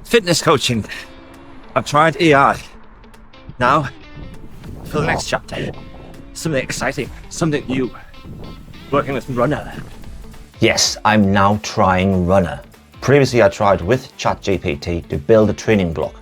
fitness coaching. I've tried AI. Now, for the next chapter, something exciting, something new. Working with Runna. Yes, I'm now trying Runna. Previously, I tried with ChatGPT to build a training block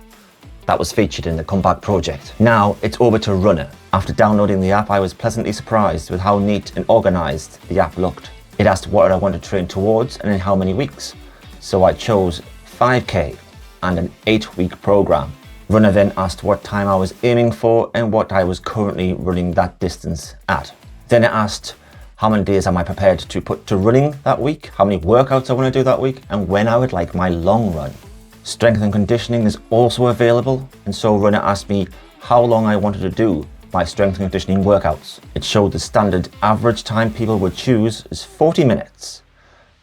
that was featured in the Comeback project. Now it's over to Runna. After downloading the app, I was pleasantly surprised with how neat and organized the app looked. It asked what I wanted to train towards and in how many weeks. So I chose 5K and an 8-week program. Runna then asked what time I was aiming for and what I was currently running that distance at. Then it asked how many days am I prepared to put to running that week, how many workouts I want to do that week, and when I would like my long run. Strength and conditioning is also available, and so Runna asked me how long I wanted to do my strength and conditioning workouts. It showed the standard average time people would choose is 40 minutes.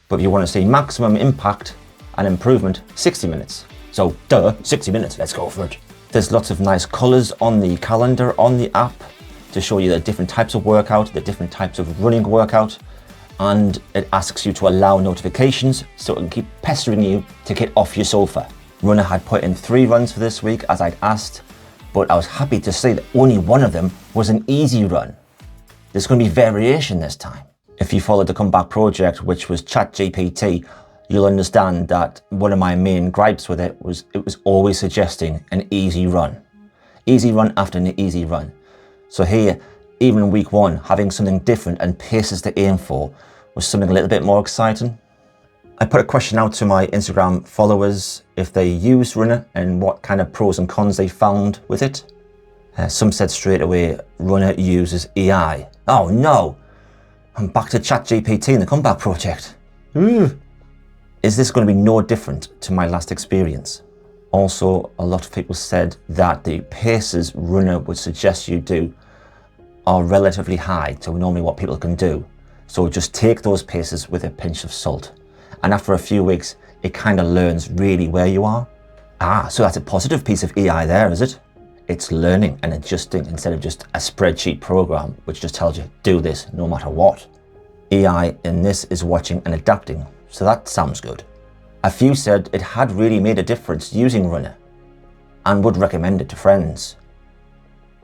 But if you want to see maximum impact and improvement, 60 minutes. So 60 minutes, let's go for it. There's lots of nice colors on the calendar on the app to show you the different types of workout, the different types of running workout, and it asks you to allow notifications so it can keep pestering you to get off your sofa. Runna had put in 3 runs for this week as I'd asked, but I was happy to see that only one of them was an easy run. There's going to be variation this time. If you followed the Comeback project, which was ChatGPT, you'll understand that one of my main gripes with it was always suggesting an easy run. Easy run after an easy run. So here, even in week 1, having something different and paces to aim for was something a little bit more exciting. I put a question out to my Instagram followers if they used Runna and what kind of pros and cons they found with it. Some said straight away, Runna uses AI. Oh no, I'm back to ChatGPT in the Comeback project. Is this going to be no different to my last experience? Also, a lot of people said that the paces Runna would suggest you do are relatively high to normally what people can do. So just take those paces with a pinch of salt. And after a few weeks, it kind of learns really where you are. So that's a positive piece of AI there, is it? It's learning and adjusting instead of just a spreadsheet program, which just tells you, do this no matter what. AI in this is watching and adapting, so that sounds good. A few said it had really made a difference using Runna and would recommend it to friends.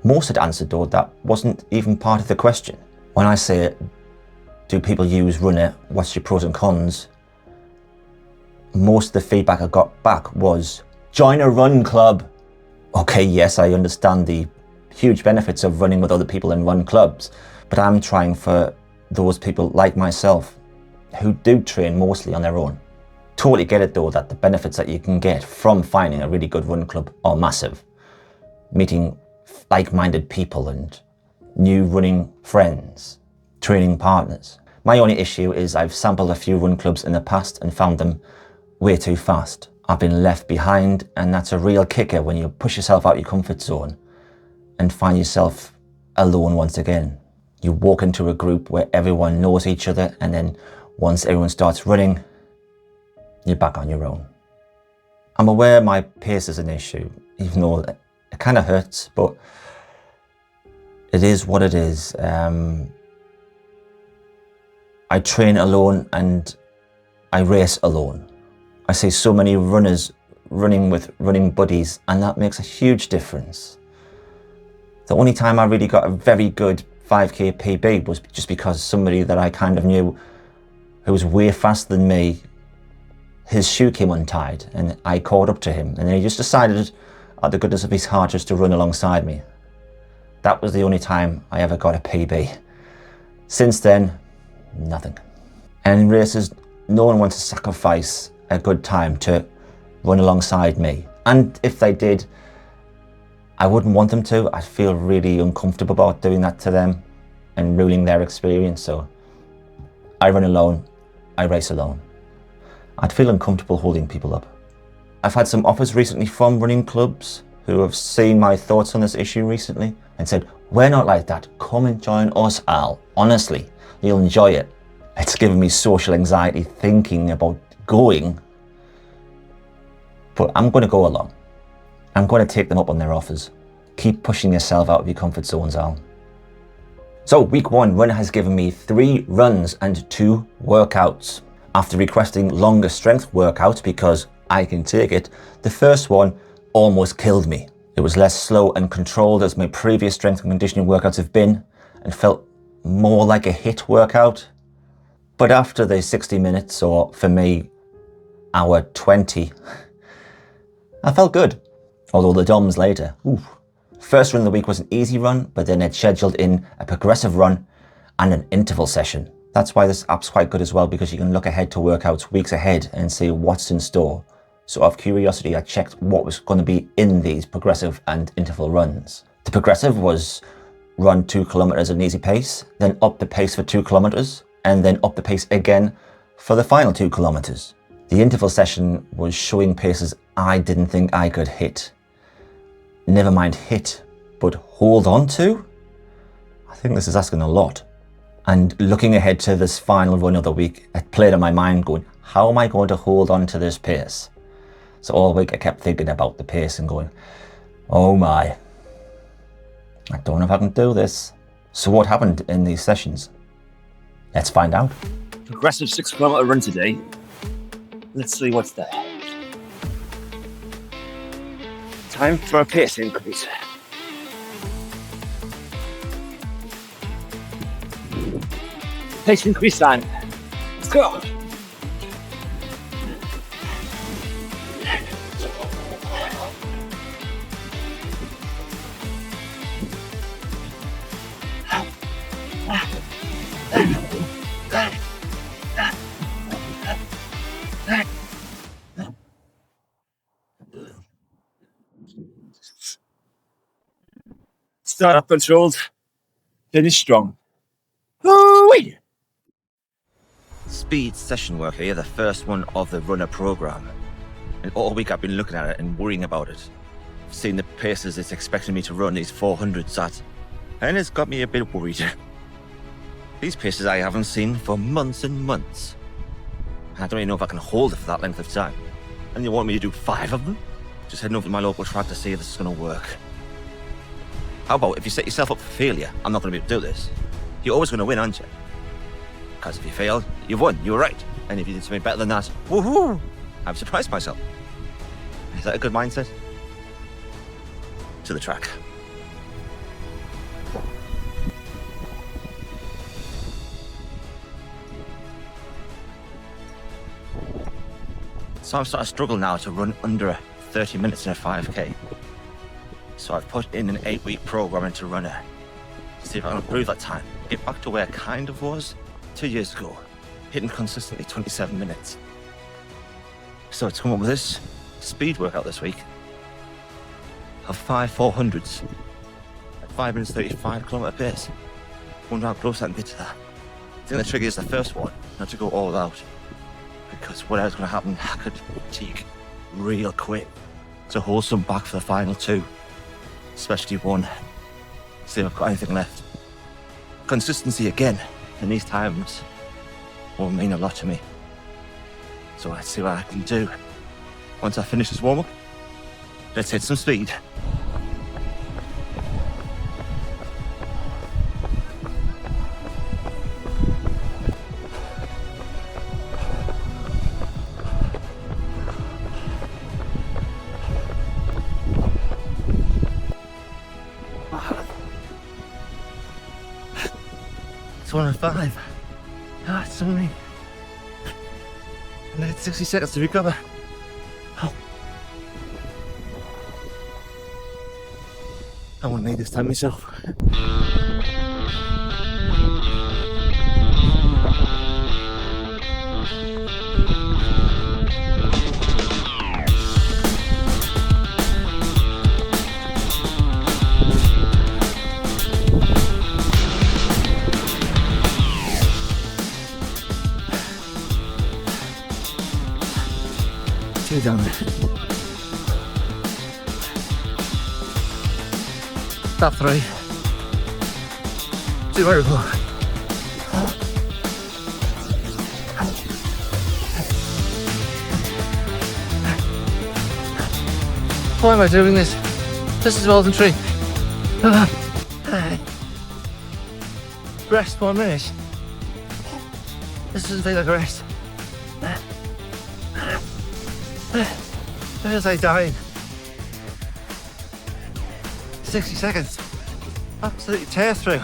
Most had answered though that wasn't even part of the question. When I say, do people use Runna, what's your pros and cons? Most of the feedback I got back was, join a run club. Okay, yes, I understand the huge benefits of running with other people in run clubs, but I'm trying for those people like myself who do train mostly on their own. Totally get it though that the benefits that you can get from finding a really good run club are massive. Meeting like-minded people and new running friends, training partners. My only issue is I've sampled a few run clubs in the past and found them way too fast. I've been left behind, and that's a real kicker when you push yourself out your comfort zone and find yourself alone once again. You walk into a group where everyone knows each other, and then once everyone starts running, you're back on your own. I'm aware my pace is an issue, even though it kind of hurts, but it is what it is. I train alone and I race alone. I see so many runners running with running buddies, and that makes a huge difference. The only time I really got a very good 5K PB was just because somebody that I kind of knew who was way faster than me, his shoe came untied and I caught up to him, and then he just decided out the goodness of his heart just to run alongside me. That was the only time I ever got a PB. Since then, nothing. And in races, no one wants to sacrifice a good time to run alongside me. And if they did, I wouldn't want them to. I'd feel really uncomfortable about doing that to them and ruining their experience. So I run alone, I race alone. I'd feel uncomfortable holding people up. I've had some offers recently from running clubs who have seen my thoughts on this issue recently and said, we're not like that, come and join us, Al. Honestly, you'll enjoy it. It's given me social anxiety thinking about going, but I'm going to go along. I'm going to take them up on their offers. Keep pushing yourself out of your comfort zones, Al. So week 1, Runna has given me 3 runs and 2 workouts. After requesting longer strength workouts because I can take it, the first one almost killed me. It was less slow and controlled as my previous strength and conditioning workouts have been, and felt more like a HIIT workout. But after the 60 minutes, or for me, hour 20, I felt good. Although the DOMs later, First run of the week was an easy run, but then it scheduled in a progressive run and an interval session. That's why this app's quite good as well, because you can look ahead to workouts weeks ahead and see what's in store. So out of curiosity, I checked what was going to be in these progressive and interval runs. The progressive was run 2 kilometers at an easy pace, then up the pace for 2 kilometers, and then up the pace again for the final 2 kilometers. The interval session was showing paces I didn't think I could hit. Never mind hit, but hold on to? I think this is asking a lot. And looking ahead to this final run of the week, it played in my mind going, how am I going to hold on to this pace? So all week I kept thinking about the pace and going, oh my, I don't know if I can do this. So what happened in these sessions? Let's find out. Progressive 6 kilometer run today. Let's see what's there. Time for a pace increase. Pace increase time. Let's go. Start up controlled, finish strong. Woo-wee! Speed session work here, the first one of the Runner program. And all week I've been looking at it and worrying about it. I've seen the paces it's expecting me to run these 400s at, and it's got me a bit worried. These paces I haven't seen for months and months. And I don't even know if I can hold it for that length of time. And you want me to do 5 of them? Just heading over to my local track to see if this is going to work. How about if you set yourself up for failure? I'm not going to be able to do this. You're always going to win, aren't you? Because if you failed, you've won. You were right. And if you did something better than that, woohoo! I've surprised myself. Is that a good mindset? To the track. So I'm starting to struggle now to run under 30 minutes in a 5k. So I've put in an 8-week program into Runner to see if I can improve that time. Get back to where I kind of was 2 years ago, hitting consistently 27 minutes. So it's come up with this speed workout this week of 5 400s at 5 minutes 35 kilometer pace. Wonder how close I can get to that. I think the trick is the first one, not to go all out, because whatever's going to happen, I could fatigue real quick. So hold some back for the final 2. Especially 1. See if I've got anything left. Consistency again in these times will mean a lot to me. So let's see what I can do. Once I finish this warm-up, let's hit some speed. It's 105. It's only 60 seconds to recover. Oh. I won't need this time myself. Down there. Stop 3. See where we go. Why am I doing this? This is voluntary. Rest 1 minute. This doesn't feel like a rest. as I died. 60 seconds. Absolutely tear through.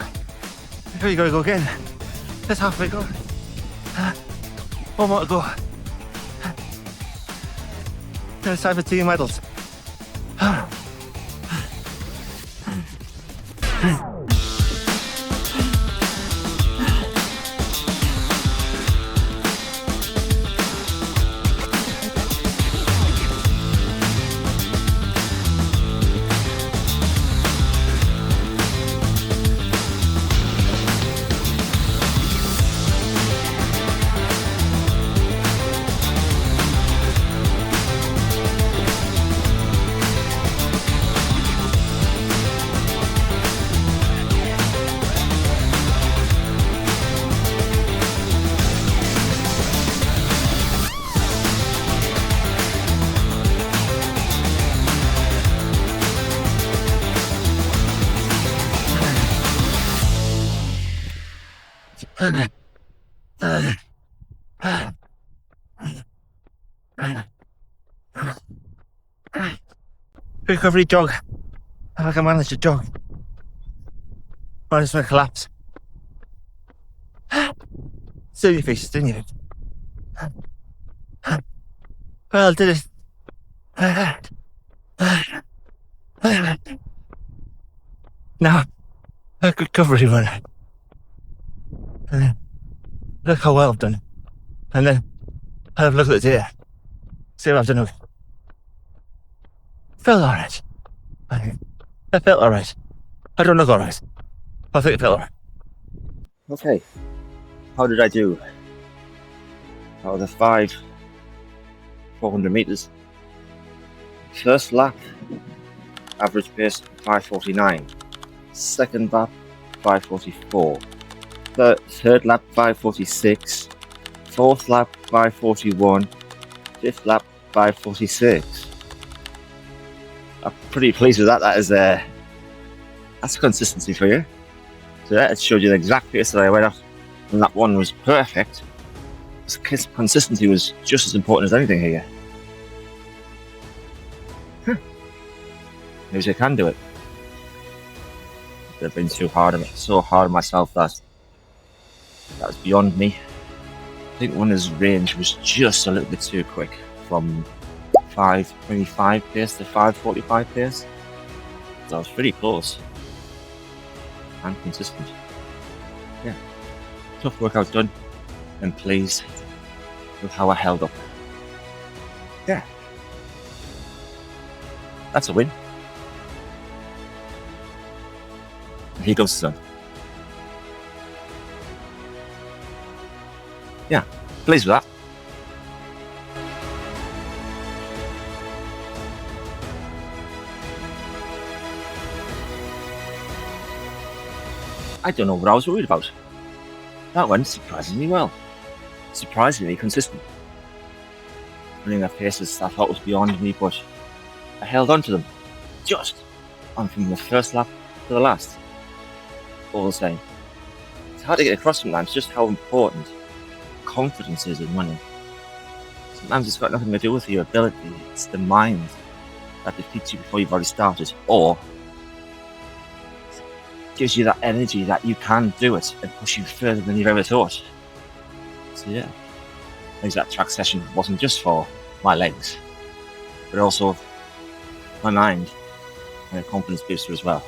Here you gotta go again. Let's halfway go. One more to go. Now it's time for team medals. Recovery jog. I can manage to jog. I just want to collapse. Still your faces, didn't you? Well, did it? Now, a good recovery run. And then, look how well I've done. And then, I'll have a look at the data. See what I've done. Felt alright. I felt alright. I don't look alright. I think it felt alright. Okay, how did I do? Out of the 400 meters. First lap, average pace 5:49. Second lap, 5:44. Third lap, 5:46. Fourth lap, 5:41. Fifth lap, 5:46. I'm pretty pleased with that. That's consistency for you. So that showed you the exact pace that I went at, and that one was perfect. Consistency was just as important as anything here. Maybe I can do it. I've been so hard on myself that was beyond me. I think Runna's range was just a little bit too quick, from 5:25 pace to 5:45 pace. So I was pretty close and consistent. Yeah, tough workout done, and pleased with how I held up. Yeah, that's a win. Here goes the sun. Yeah, pleased with that. I don't know what I was worried about. That went surprisingly well. Surprisingly consistent. Running at paces I thought was beyond me, but I held on to them. Just on from the first lap to the last. All the same. It's hard to get across sometimes just how important confidence is in running. Sometimes it's got nothing to do with your ability, it's the mind that defeats you before you've already started, or gives you that energy that you can do it and push you further than you've ever thought. So yeah, I think that track session wasn't just for my legs, but also my mind and a confidence booster as well.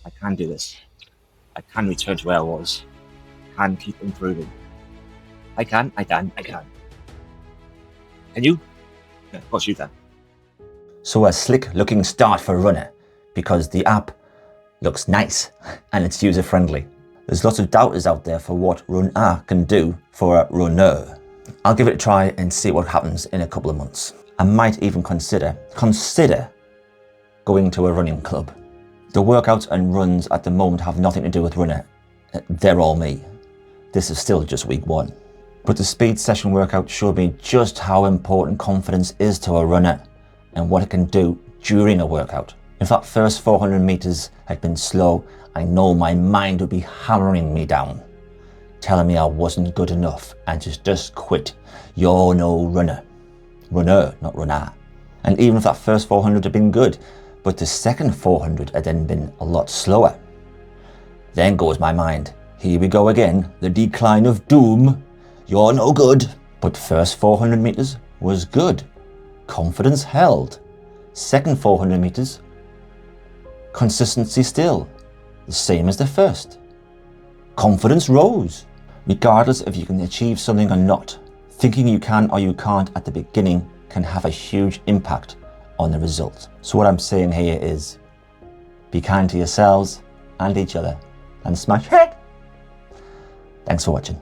I can do this. I can return to where I was. I can keep improving. I can. Can you? Yeah, of course you can. So a slick looking start for Runna, because the app looks nice and it's user friendly. There's lots of doubters out there for what Runna can do for a runner. I'll give it a try and see what happens in a couple of months. I might even consider going to a running club. The workouts and runs at the moment have nothing to do with Runna. They're all me. This is still just week 1. But the speed session workout showed me just how important confidence is to a runner and what it can do during a workout. If that first 400 meters had been slow, I know my mind would be hammering me down, telling me I wasn't good enough and to just quit. You're no runner. Runner, not runner. And even if that first 400 had been good, but the second 400 had then been a lot slower. Then goes my mind, here we go again, the decline of doom. You're no good. But first 400 meters was good. Confidence held. Second 400 meters, consistency still, the same as the first. Confidence rose. Regardless if you can achieve something or not, thinking you can or you can't at the beginning can have a huge impact on the result. So what I'm saying here is, be kind to yourselves and each other and smash it. Thanks for watching.